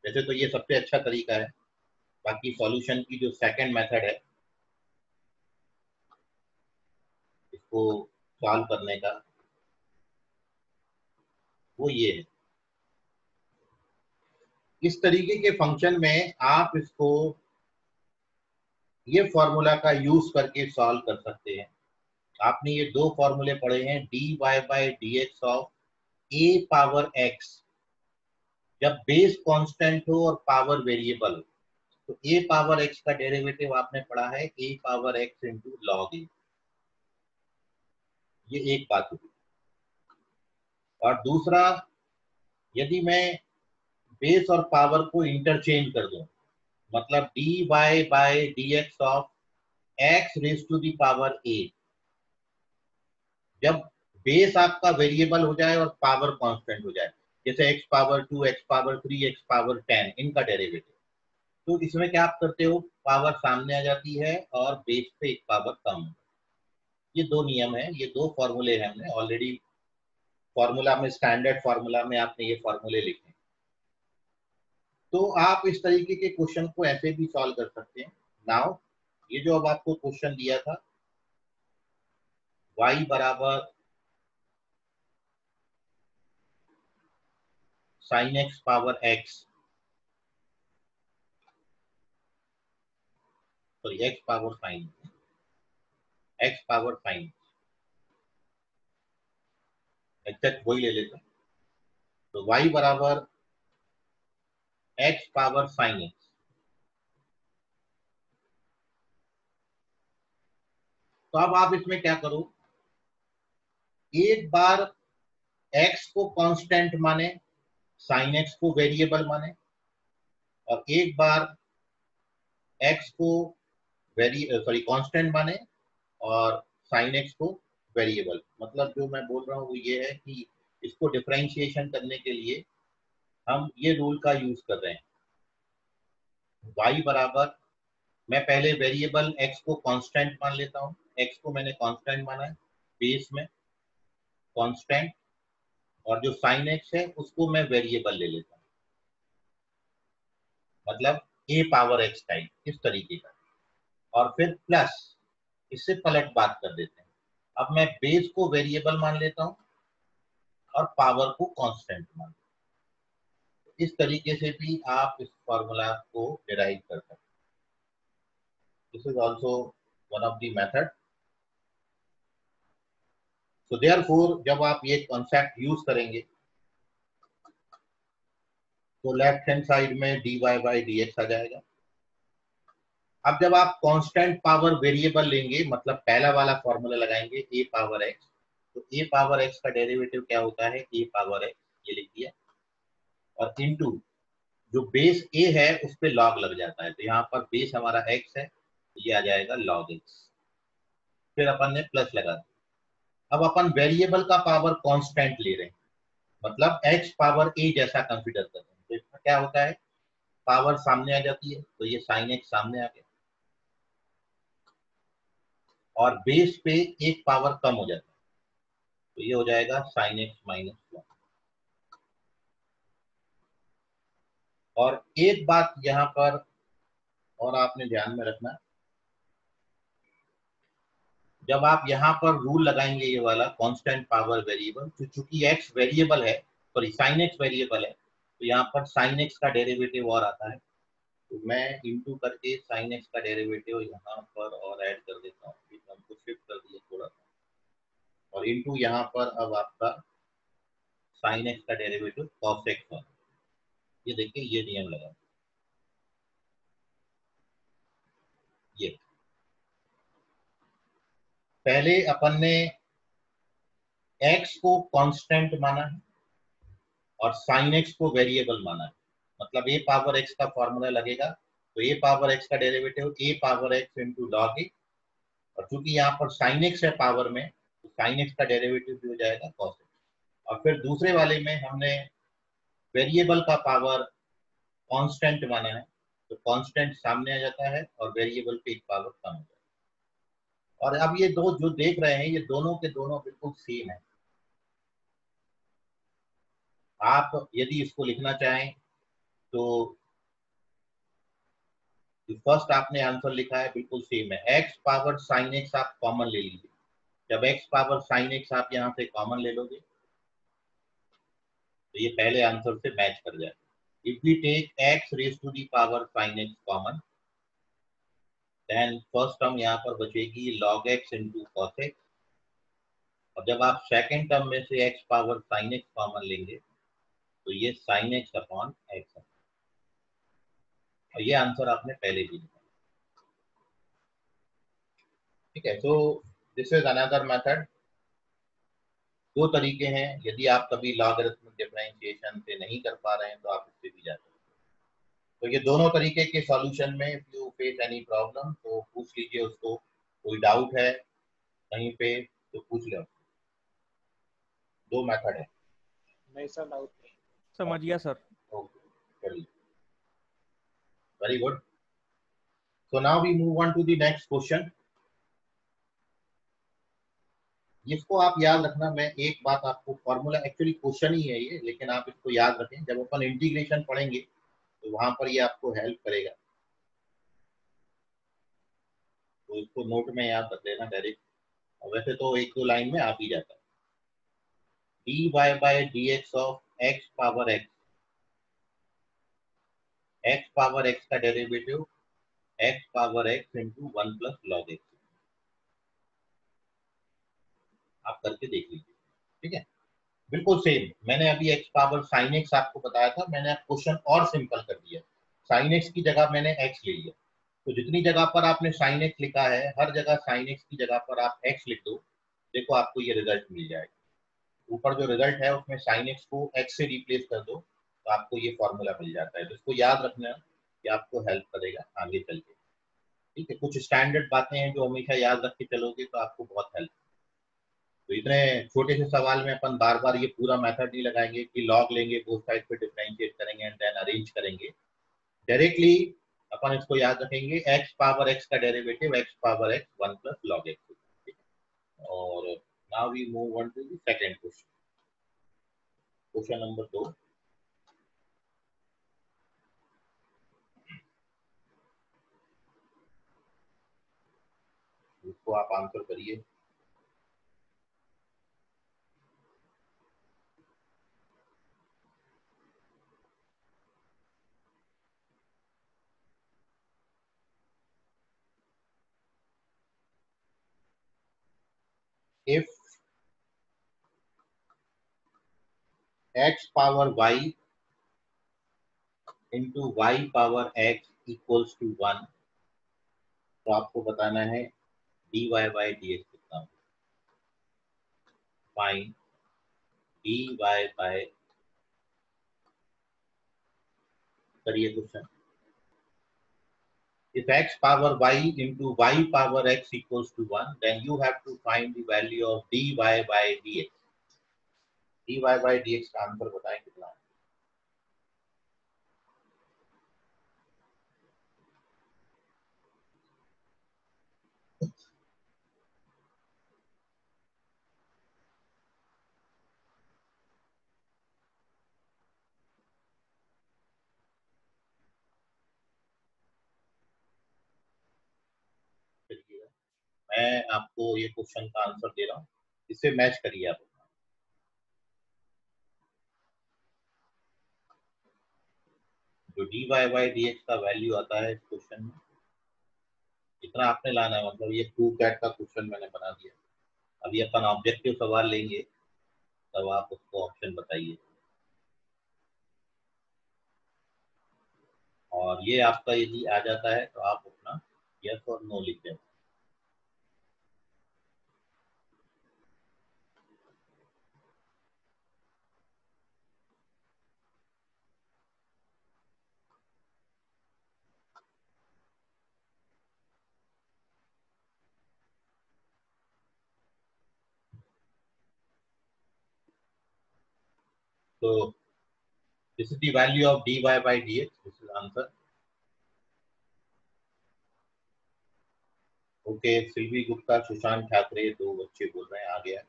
वैसे तो ये सबसे अच्छा तरीका है, बाकी सॉल्यूशन की जो सेकंड मेथड है इसको सॉल्व करने का, वो ये है। इस तरीके के फंक्शन में आप इसको ये फॉर्मूला का यूज करके सॉल्व कर सकते हैं। आपने ये दो फॉर्मूले पढ़े हैं, dy by dx of a power x, जब बेस कांस्टेंट हो और पावर वेरिएबल हो। तो a पावर x का डेरिवेटिव आपने पढ़ा है a power x into log a, ये एक बात हुई। और दूसरा, यदि मैं बेस और पावर को इंटरचेंज कर दूं, मतलब dy by dx of x raise to the power a, जब बेस आपका वेरिएबल हो जाए और पावर कांस्टेंट हो जाए, जैसे x power 2, x power 3, x power 10, इनका डेरिवेटिव, तो इसमें क्या आप करते हो, पावर सामने आ जाती है और बेस पे एक पावर कम। ये दो नियम है, ये दो फॉर्मूले हैं, हमने ऑलरेडी फॉर्मूला में, स्टैंडर्ड फॉर्मूला में आपने ये फॉर्मूले लिखे। तो आप इस तरीके के क्वेश्चन को ऐसे भी सॉल्व कर सकते हैं। नाउ ये जो अब आपको क्वेश्चन दिया था, y बराबर sin x power x, sorry x power sin, x power sin, exact वही ले लेते हैं। तो y बराबर x पावर sin x। तो अब आप इसमें क्या करो, एक बार x को कांस्टेंट माने, sin x को वेरिएबल माने, और एक बार x को कांस्टेंट माने और sin x को वेरिएबल। मतलब जो मैं बोल रहा हूँ वो ये है कि इसको डिफरेंशिएशन करने के लिए हम ये रूल का यूज कर रहे हैं। y बराबर, मैं पहले वेरिएबल x को कांस्टेंट मान लेता हूँ, x को मैंने कांस्टेंट माना है बेस में कांस्टेंट, और जो sin x है उसको मैं वेरिएबल ले लेता हूँ, मतलब a पावर x टाइप इस तरीके का, और फिर प्लस इससे पलट बात कर देते हैं। अब मैं बेस को वेरिएबल मान लेता हूँ और पावर को कांस्टेंट मान लेता हूँ। इस तरीके से भी आप इस फॉर्मूला को डिराइव कर सकते हैं। This is also one of the method. So therefore जब आप ये कॉन्सेप्ट यूज करेंगे तो लेफ्ट हैंड साइड में dy बाई dx आ जाएगा। अब जब आप कांस्टेंट पावर वेरिएबल लेंगे, मतलब पहला वाला फॉर्मूला लगाएंगे a पावर x, तो a पावर x का डेरिवेटिव क्या होता है, a पावर x, ये लिख दिया, और इनटू जो बेस a है उस पे log लग जाता है, तो यहाँ पर बेस हमारा x है, ये आ जाएगा log x, फिर अपन ने प्लस लगा दिया। अब अपन वेरिएबल का पावर कांस्टेंट ले रहे हैं, मतलब x पावर a जैसा कंसीडर कर रहे हैं, तो इसमें क्या होता है, पावर सामने आ जाती है, तो ये sin x सामने आ गया, और बेस पे एक पावर कम हो जाता है, तो ये हो जाएगा sin x माइनस 1। और एक बात यहाँ पर और आपने ध्यान में रखना, जब आप यहाँ पर रूल लगाएंगे ये वाला कांस्टेंट पावर वेरिएबल, तो चूंकि x वेरिएबल है, सॉरी sin x वेरिएबल है, तो यहाँ पर sin x का डेरिवेटिव और आता है, तो मैं इंटू करके sin x का डेरिवेटिव यहाँ पर और ऐड कर देता हूँ, हमको शिफ्ट कर दिया थोड़ा सा, और इंटू यहाँ पर अब आपका sin x का डेरिवेटिव cos x है। ये देखिए ये नियम लगा, ये पहले अपन ने x को कांस्टेंट माना है और sin x को वेरिएबल माना है, मतलब a पावर x का फॉर्मूला लगेगा, तो a पावर x का derivative a power x into log a, और चूंकि यहाँ पर sin x है पावर में, तो sin x का डेरिवेटिव भी हो जाएगा cos x, और फिर दूसरे वाले में हमने वेरिएबल का पावर कांस्टेंट माना है, तो कांस्टेंट सामने आ जाता है और वेरिएबल पे एक पावर कम हो जाता है। और अब ये दो जो देख रहे हैं, ये दोनों के दोनों बिल्कुल सेम है। आप यदि इसको लिखना चाहें तो फर्स्ट आपने आंसर लिखा है बिल्कुल सेम है, x पावर sin x आप कॉमन ले लीजिए, जब x पावर sin x आप यहाँ से कॉमन ले लोगे तो ये पहले आंसर से मैच कर जाएगा। If we take x raise to the power sin x common, then first term यहाँ पर बचेगी log x into cos x, और जब आप सेकेंड टर्म में से x power sin x common लेंगे तो ये sin x अपॉन x है, और ये आंसर आपने पहले भी लिखा, ठीक है। So this is another method. दो तरीके हैं, यदि आप कभी लॉगरिथमिक डिफरेंशिएशन से नहीं कर पा रहे हैं तो आप इससे भी जा सकते हैं। तो ये दोनों तरीके के सॉल्यूशन में if you face any problem तो पूछ लीजिए उसको, कोई डाउट है कहीं पे तो पूछ लो। दो मेथड है। नहीं सर, डाउट नहीं। समझ गया सर। ओके, चलिए, very good. So now we move on to the next question. इसको आप याद रखना, मैं एक बात आपको, फॉर्मूला एक्चुअली क्वेश्चन ही है ये, लेकिन आप इसको याद रखें, जब अपन इंटीग्रेशन पढ़ेंगे तो वहां पर ये आपको हेल्प करेगा, तो इसको नोट में याद रख लेना डायरेक्ट, और वैसे तो एक दो लाइन में आ भी जाता है। D y by d x of x power x, x power x का derivative x power x into one plus log x. आप करके देख लीजिए, ठीक है। बिल्कुल सेम, मैंने अभी एक्स पावर साइन एक्स आपको बताया था, मैंने क्वेश्चन और सिंपल कर दिया। साइन एक्स की जगह मैंने एक्स ले लिया, तो जितनी जगह पर आपने साइन एक्स लिखा है हर जगह साइन एक्स की जगह पर आप एक्स लिख दो, देखो आपको ये रिजल्ट मिल जाएगा। ऊपर जो रिजल्ट है उसमें साइन एक्स को एक्स से रिप्लेस कर दो तो आपको ये फॉर्मूला मिल जाता है। तो इसको याद रखना, कि आपको हेल्प करेगा आगे चल के, ठीक है। कुछ स्टैंडर्ड बातें हैं जो हमेशा याद रख के चलोगे तो आपको बहुत हेल्प। तो इतने छोटे से सवाल में अपन बार बार ये पूरा मेथड नहीं लगाएंगे कि लॉग लेंगे, बोथ साइड पे डिफरेंशिएट करेंगे एंड देन अरेंज करेंगे। डायरेक्टली अपन इसको याद रखेंगे, एक्स पावर एक्स का derivative x power x one plus log x. और now we move on to the second question, question number 2। इसको आप आंसर करिए। If x power y into y power x equals to 1, तो आपको बताना है dy by dx कितना होगा। फाइंड dy बाई, करिए question. If x power y into y power x equals to 1, then you have to find the value of dy by dx. dy by dx का answer बताएं कितना है। मैं आपको ये क्वेश्चन का आंसर दे रहा हूँ, इससे मैच करिए आप। जो dy by dx का वैल्यू आता है इस क्वेश्चन में, इतना आपने लाना है। मतलब ये टू कैट का क्वेश्चन मैंने बना दिया। अभी अपन ऑब्जेक्टिव सवाल लेंगे तब आप उसको ऑप्शन बताइए। और ये आपका यदि आ जाता है तो आप अपना यस और नो लिख दें। तो this is the value of dy by dx, this is answer. Okay, Silvi Gupta, Sushant Thackeray, दो बच्चे बोल रहे हैं, आ गया।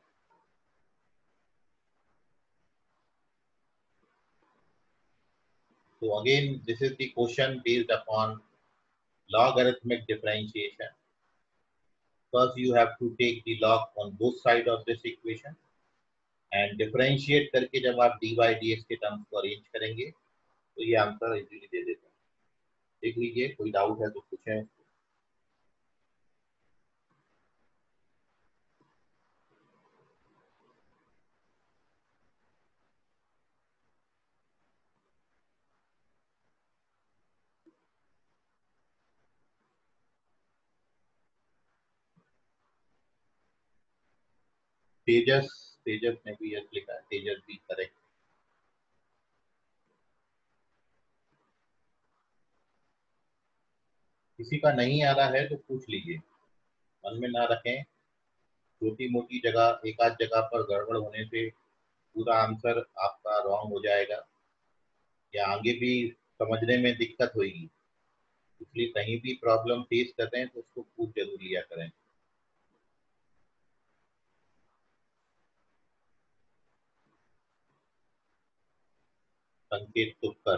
So again, this is the question based upon logarithmic differentiation. First, you have to take the log on both sides of this equation and differentiate करके जब आप dy dx के टर्म्स को अरेंज करेंगे तो ये आंसर इजीली दे देता है। देख लीजिए, कोई डाउट है तो पूछें। तेजस, तेजस ने भी यस लिखा है, तेजस भी करेक्ट। किसी का नहीं आ रहा है तो पूछ लीजिए, मन में ना रखें। छोटी मोटी जगह, एक आध जगह पर गड़बड़ होने से पूरा आंसर आपका रॉन्ग हो जाएगा या आगे भी समझने में दिक्कत होगी। इसलिए कहीं भी प्रॉब्लम फेस कर रहे हैं तो उसको खूब जरूर लिया करें। संकेत तुक्कर,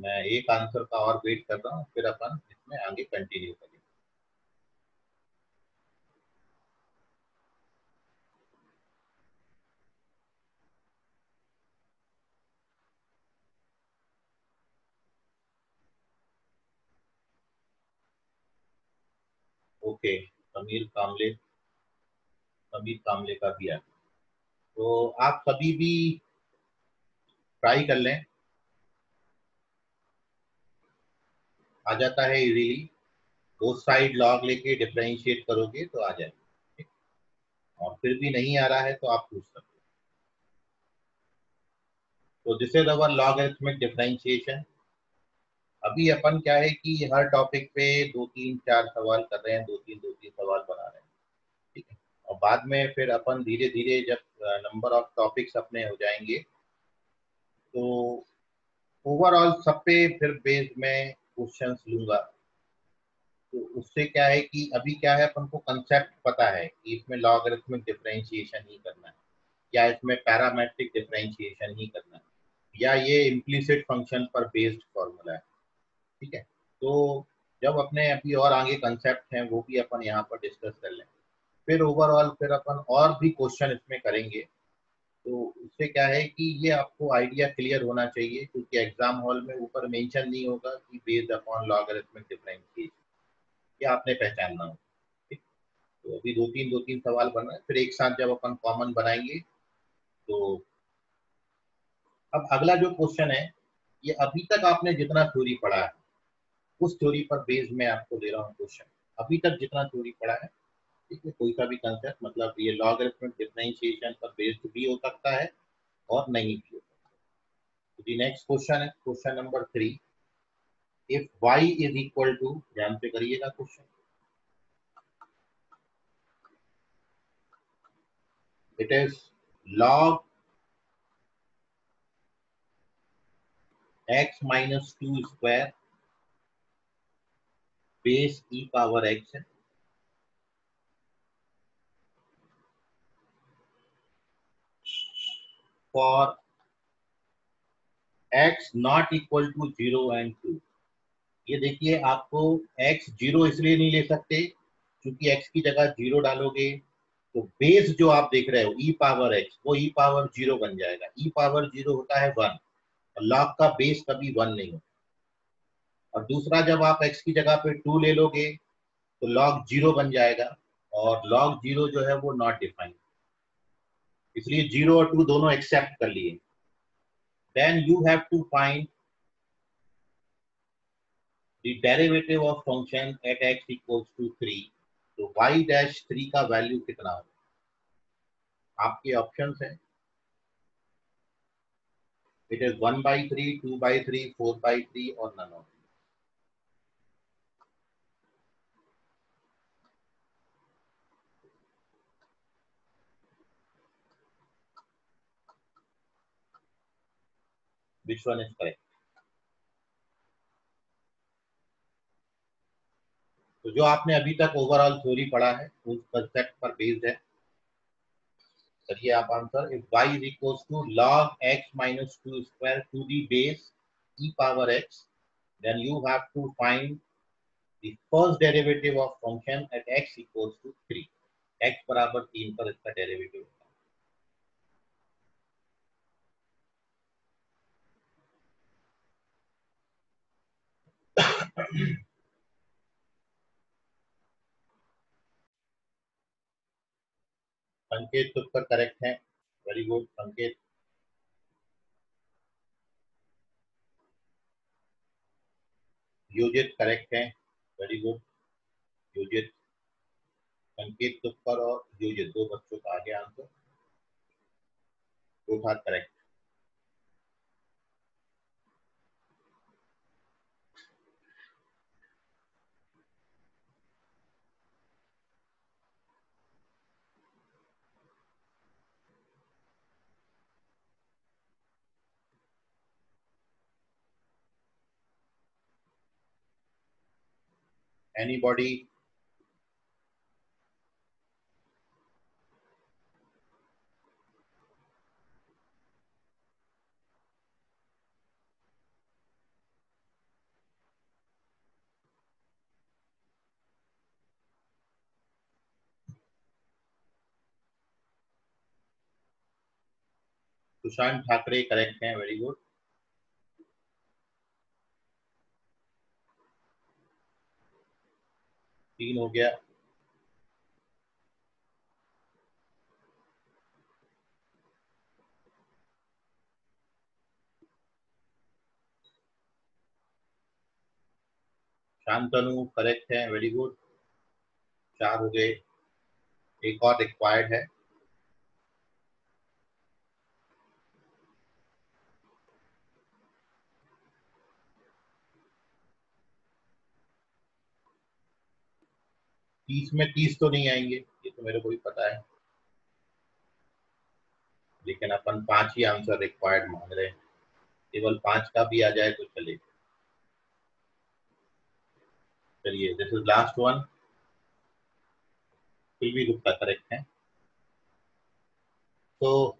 मैं एक आंसर का और वेट कर रहा हूँ, फिर अपन इसमें आगे कंटिन्यू करेंगे। ओके, समीर कामले का भी है, तो आप सभी भी ट्राई कर लें, आ जाता है इजीली। दो साइड लॉग लेके डिफरेंशिएट करोगे तो आ जाएगा, और फिर भी नहीं आ रहा है तो आप पूछ सकते हो। तो this is our logarithmic differentiation. अभी अपन क्या है कि हर टॉपिक पे 2 3 4 सवाल कर रहे हैं, 2 3 सवाल बना रहे हैं, ठीक है। और बाद में फिर अपन धीरे धीरे जब नंबर ऑफ टॉपिक्स अपने हो जाएंगे तो ओवरऑल सब पे फिर बेस में क्वेश्चंस लूंगा। तो उससे क्या है कि अभी क्या है, अपन को कंसेप्ट पता है कि इसमें लॉगरिथमिक डिफरेंशिएशन ही करना है, या इसमें पैरामेट्रिक डिफरेंशिएशन ही करना है, या ये इम्प्लीसिट फंक्शन पर बेस्ड फॉर्मूला है, ठीक है। तो जब अपने अभी और आगे कंसेप्ट हैं वो भी अपन यहाँ पर डिस्कस कर लें, फिर ओवरऑल फिर अपन और भी क्वेश्चन इसमें करेंगे। तो उससे क्या है कि ये आपको आइडिया क्लियर होना चाहिए, क्योंकि एग्जाम हॉल में ऊपर मेंशन नहीं होगा कि बेस्ड अपॉन लॉगरिथमिक डिफरेंशिएशन, ये आपने पहचानना होगा, ठीक। तो अभी दो तीन सवाल बन रहे हैं, फिर एक साथ जब अपन कॉमन बनाएंगे तो अब अगला जो क्वेश्चन है, ये अभी तक आपने जितना थ्योरी पढ़ा है उस थ्योरी पर बेस्ड मैं आपको दे रहा हूँ क्वेश्चन। अभी तक जितना थ्योरी पढ़ा है, ठीक है, कोई सा भी कंसेप्ट, मतलब ये लॉगरिथमिक डिफरेंशिएशन पर बेस्ड भी हो सकता है और नहीं भी हो सकता। तो दी नेक्स्ट क्वेश्चन है question number 3। If y is equal to, ध्यान से करिएगा question, it is log x minus 2 square base e power x for x not equal to 0 and 2। ये देखिए, आपको x 0 इसलिए नहीं ले सकते क्योंकि x की जगह 0 डालोगे तो बेस जो आप देख रहे हो e पावर x, वो e पावर 0 बन जाएगा। e पावर 0 होता है 1, और log का बेस कभी 1 नहीं होता। और दूसरा, जब आप x की जगह पे 2 ले लोगे तो log 0 बन जाएगा, और log 0 जो है वो नॉट डिफाइंड, इसलिए 0 और 2 दोनों एक्सेप्ट कर लिए। Then you have to find the derivative of function at x equals to 3। तो y dash 3 का वैल्यू कितना होगा? आपके ऑप्शंस हैं, इट इज 1/3, 2/3, 4/3 और none of. Which one is correct? तो जो आपने अभी तक ओवरऑल थ्योरी पढ़ा है उस कंसेप्ट पर बेस्ड है। करिए आप answer. If y is equals to log x minus 2 square to the base e power x, then you have to find the first derivative of function at x equals to 3। x बराबर 3 पर इसका derivative होगा। संकेत तो उत्तर correct है, very good संकेत। योजित correct है, very good योजित। संकेत तुक्कर और योजित दो बच्चों का आगे आंसर, दो था correct. Anybody? Sushant Thackeray correct हैं, वेरी गुड। तीन हो गया। शांतनु करेक्ट है, वेरी गुड। चार हो गए, एक और रिक्वायर्ड है। तीस में 30 तो नहीं आएंगे, ये तो मेरे को भी पता है, लेकिन अपन 5 ही आंसर रिक्वायर्ड मांग रहे हैं। केवल 5 का भी आ जाए तो चलेगा। चलिए, दिस इज लास्ट वन। फिर भी गुप्ता करेक्ट है। तो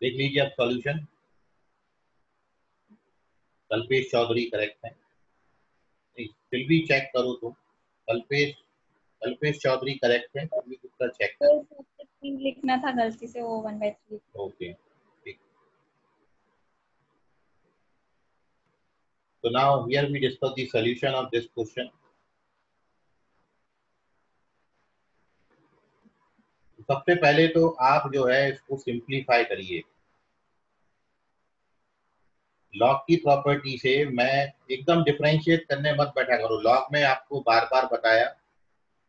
देख लीजिए अब सॉल्यूशन। कल्पेश चौधरी करेक्ट है। फिर भी चेक करो तो। कल्पेश चौधरी करेक्ट है, फिर भी गुप्ता चेक करो। लिखना था गलती से, वो 1/3। ओके, ठीक। So now here we discuss the solution of this question. सबसे पहले तो आप जो है इसको सिंप्लीफाई करिए। लॉग की प्रॉपर्टी से मैं एकदम डिफरेंशिएट करने मत बैठा करो। लॉग में आपको बार बार बताया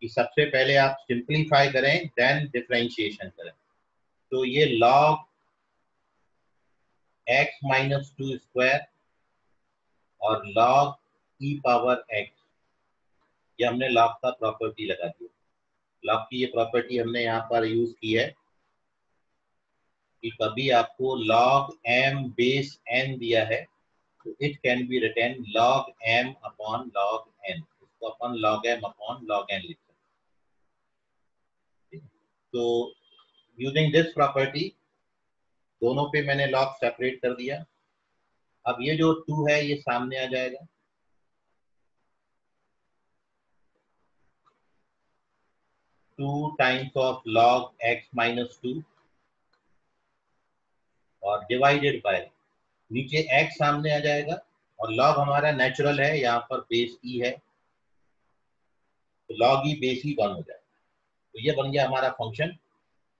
कि सबसे पहले आप सिंप्लीफाई करें देन डिफरेंशिएशन करें। तो ये लॉग x माइनस 2 स्क्वायर और log e पावर x, ये हमने log का प्रॉपर्टी लगा दिया। log की ये प्रॉपर्टी हमने यहाँ पर यूज की है कि कभी आपको log m बेस n दिया है तो it can be written log m upon log n। इसको अपन log m upon log n लिख सकते हैं। तो यूजिंग दिस प्रॉपर्टी दोनों पे मैंने log सेपरेट कर दिया। अब ये जो 2 है ये सामने आ जाएगा। 2 times of log x minus 2 और डिवाइडेड बाय, नीचे x सामने आ जाएगा और log हमारा नेचुरल है, यहाँ पर बेस e है तो log e बेस e 1 हो जाएगा। तो ये बन गया हमारा फंक्शन।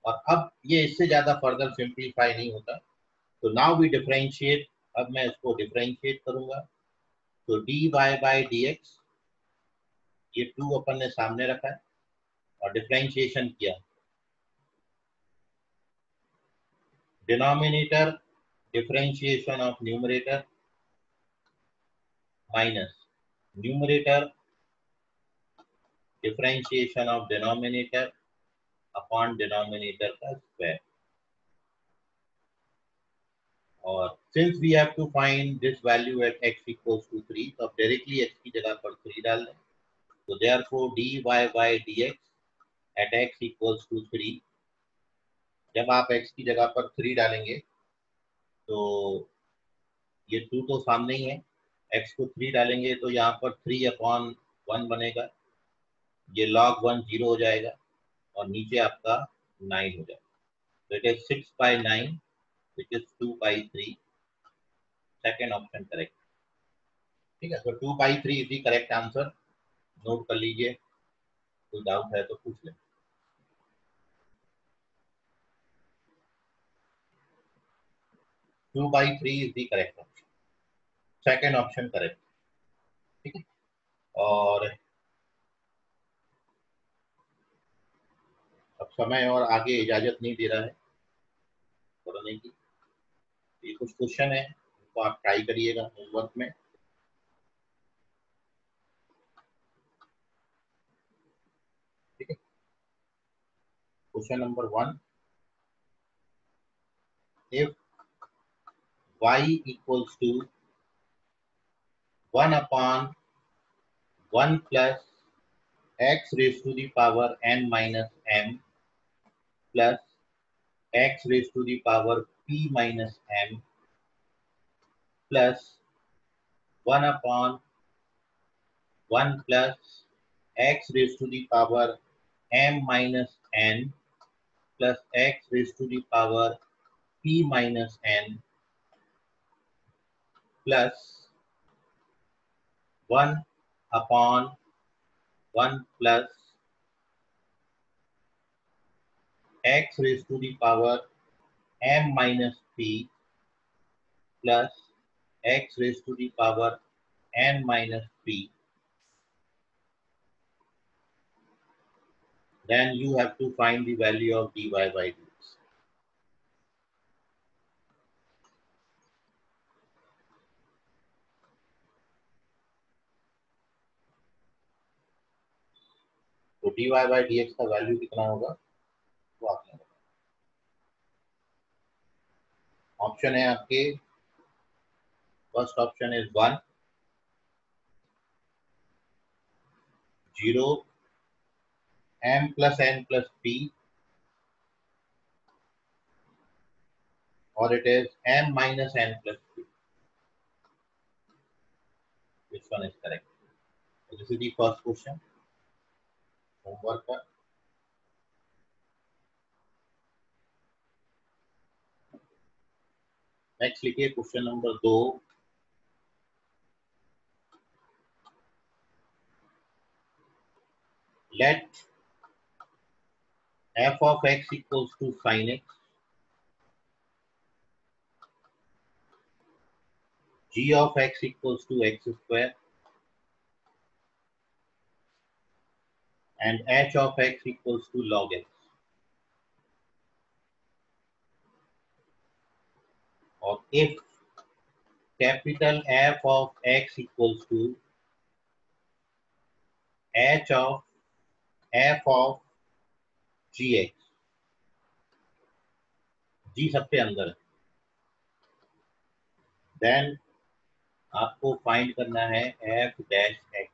और अब ये इससे ज्यादा फर्दर सिंप्लीफाई नहीं होता। तो नाउ वी डिफरेंशिएट। अब मैं इसको डिफरेंशिएट करूंगा। तो dy बाय dx, ये 2 अपन ने सामने रखा है और डिफरेंशिएशन किया। Denominator differentiation of numerator minus numerator differentiation of denominator upon denominator का स्क्वायर। और since we have to find this value at x equals to 3, तो अब डायरेक्टली x की जगह पर 3 डाल दें। तो therefore dy by dx at x equals to 3, जब आप x की जगह पर 3 डालेंगे तो ये 2 तो सामने ही है, x को 3 डालेंगे तो यहाँ पर 3 अपॉन 1 बनेगा। ये log 1 0 हो जाएगा और नीचे आपका 9 हो जाएगा। तो it is 6/9 which is 2/3। Second option correct. ठीक है, तो 2/3 is the correct answer. Note कर लीजिए, कोई डाउट है तो पूछ लें। Two by three is the correct option. Second option correct. ठीक है, और अब समय और आगे इजाजत नहीं दे रहा है पढ़ने की। ये कुछ क्वेश्चन है तो आप ट्राई करिएगा होमवर्क में। ठीक है, question number 1, if y equals to 1 upon 1 plus x raise to the power n minus m plus x raise to the power p minus m plus 1 upon 1 plus x raise to the power m minus n plus x raised to the power p minus n plus 1 upon 1 plus x raised to the power m minus p plus x raised to the power n minus p. Then you have to find the value of dy by dx. तो dy by dx का value कितना होगा वो आपने option है आपके first option is 1 0 m plus n plus p or it is m minus n plus p. Which one is correct? So this is the first question. Homework. Next लिखिए question number 2. Let f of x equals to sin x, g of x equals to x square, and h of x equals to log x. Or if capital F of x equals to h of f of gx, g सबसे अंदर है, then आपको find करना है f dash x.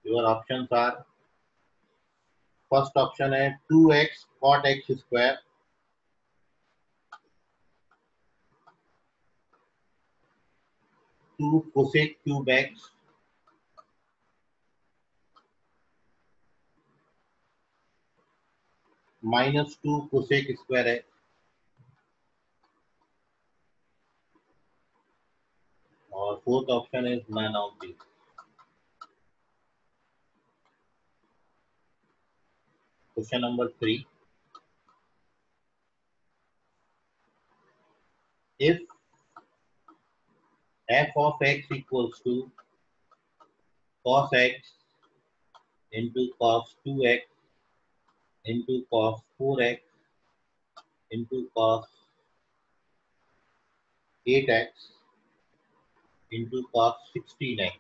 Your options are, first option है 2x cot x square, 2 cosec cube x, minus 2 cosec square x, और fourth option is none of these. Question number 3. If f of x equals to cos x into cos 2x into cos 4x into cos 8x into cos 16x,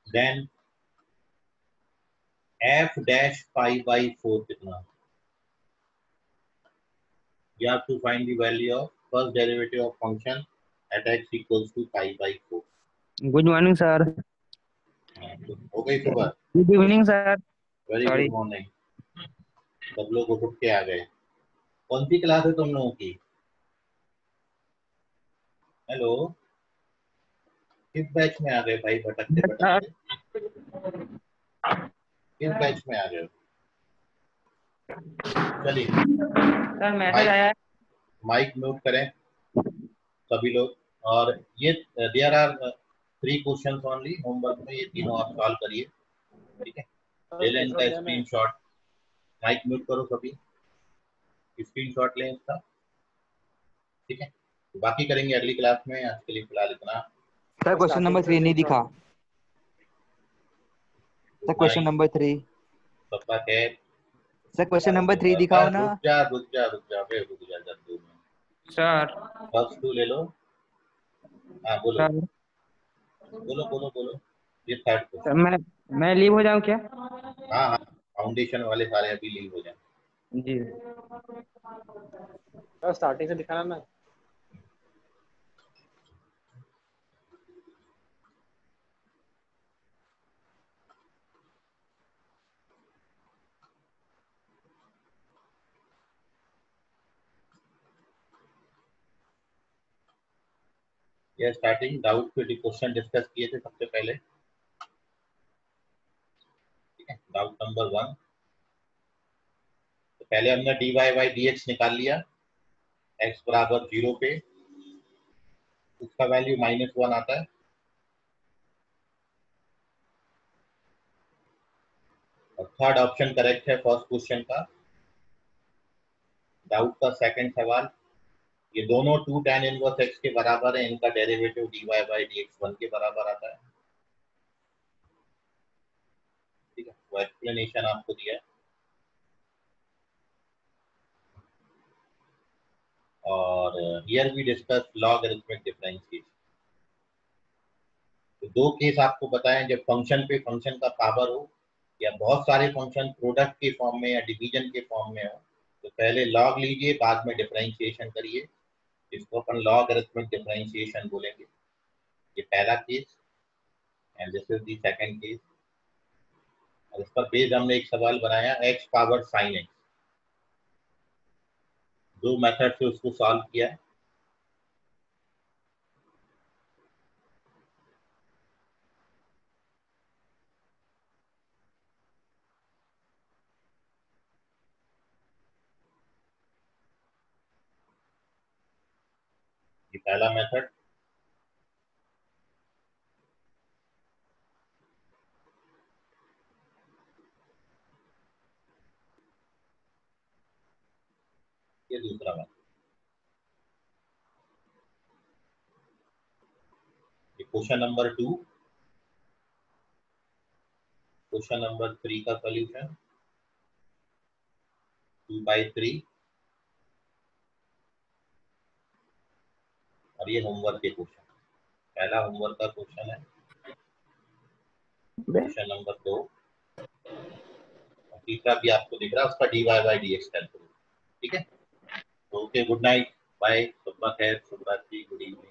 then f dash pi by 4 कितना? You have to find the value of first derivative of function at x equals to pi by 4. Good morning, sir. हो गई सुबह? Good evening, sir. Very Sorry. Good morning. सब लोग उठ के आ गए. कौन सी क्लास है तुम लोगों की? हेलो, किस बैच में आ गए भाई? भटकते भटकते किस बैच में आ गए? चलिए सर मैसेज आया है. माइक म्यूट करें सभी लोग. और ये there are 3 questions only homework में, ये तीनों आप सॉल्व करिए. ठीक है, ले लें इनका स्क्रीनशॉट. माइक म्यूट करो सभी, स्क्रीनशॉट लें इसका. ठीक है, बाकी करेंगे अगली क्लास में. आज के लिए फिलहाल इतना. सर क्वेश्चन नंबर 3 नहीं दिखा. Sir question number 3. सबका खैर. सर क्वेश्चन नंबर 3 दिखाओ ना. रुक जा रुक जा रुक जा बे, रुक जा जल्दी में. सर फर्स्ट 2 ले लो. हाँ बोलो सर बोलो बोलो बोलो. ये थर्ड सर क्वेश्चन. मैं लीव हो जाऊं क्या? हाँ हाँ, फाउंडेशन वाले सारे अभी लीव हो जाए. जी. स्टार्टिंग से दिखाना ना. ये स्टार्टिंग डाउट पे क्वेश्चन डिस्कस किए थे सबसे पहले। ठीक है, डाउट नंबर 1। तो पहले हमने dy बाई dx निकाल लिया x बराबर 0 पे, उसका वैल्यू -1 आता है। और थर्ड ऑप्शन करेक्ट है फर्स्ट क्वेश्चन का। डाउट का सेकंड सवाल, ये दोनों 2 tan इनवर्स x के बराबर है, इनका डेरिवेटिव dy बाई dx 1 के बराबर आता है। ठीक है, वो एक्सप्लेनेशन आपको दिया है। और here we discuss logarithmic differentiation. तो दो केस आपको बताएं, जब फंक्शन पे फंक्शन का पावर हो या बहुत सारे फंक्शन प्रोडक्ट के फॉर्म में या डिवीजन के फॉर्म में हो, तो पहले लॉग लीजिए, बाद में डिफरेंशिएशन करिए, जिसको अपन लॉगरिथमिक डिफरेंशिएशन बोलेंगे। ये पहला case and this is the second case. और इस पर बेस्ड हमने एक सवाल बनाया x पावर sin x। दो मेथड से उसको सॉल्व किया है। ये पहला मेथड। ये दूसरा मेथड। ये क्वेश्चन नंबर 2। क्वेश्चन नंबर 3 का सॉल्यूशन 2/3। और ये होमवर्क के क्वेश्चन। पहला होमवर्क का क्वेश्चन है क्वेश्चन नंबर 2। और तीसरा भी आपको दिख रहा है, उसका dy बाई dx कैलकुलेट। ठीक है, ओके, गुड नाइट, बाय, सुबह खैर, शुभ रात्रि, गुड इवनिंग।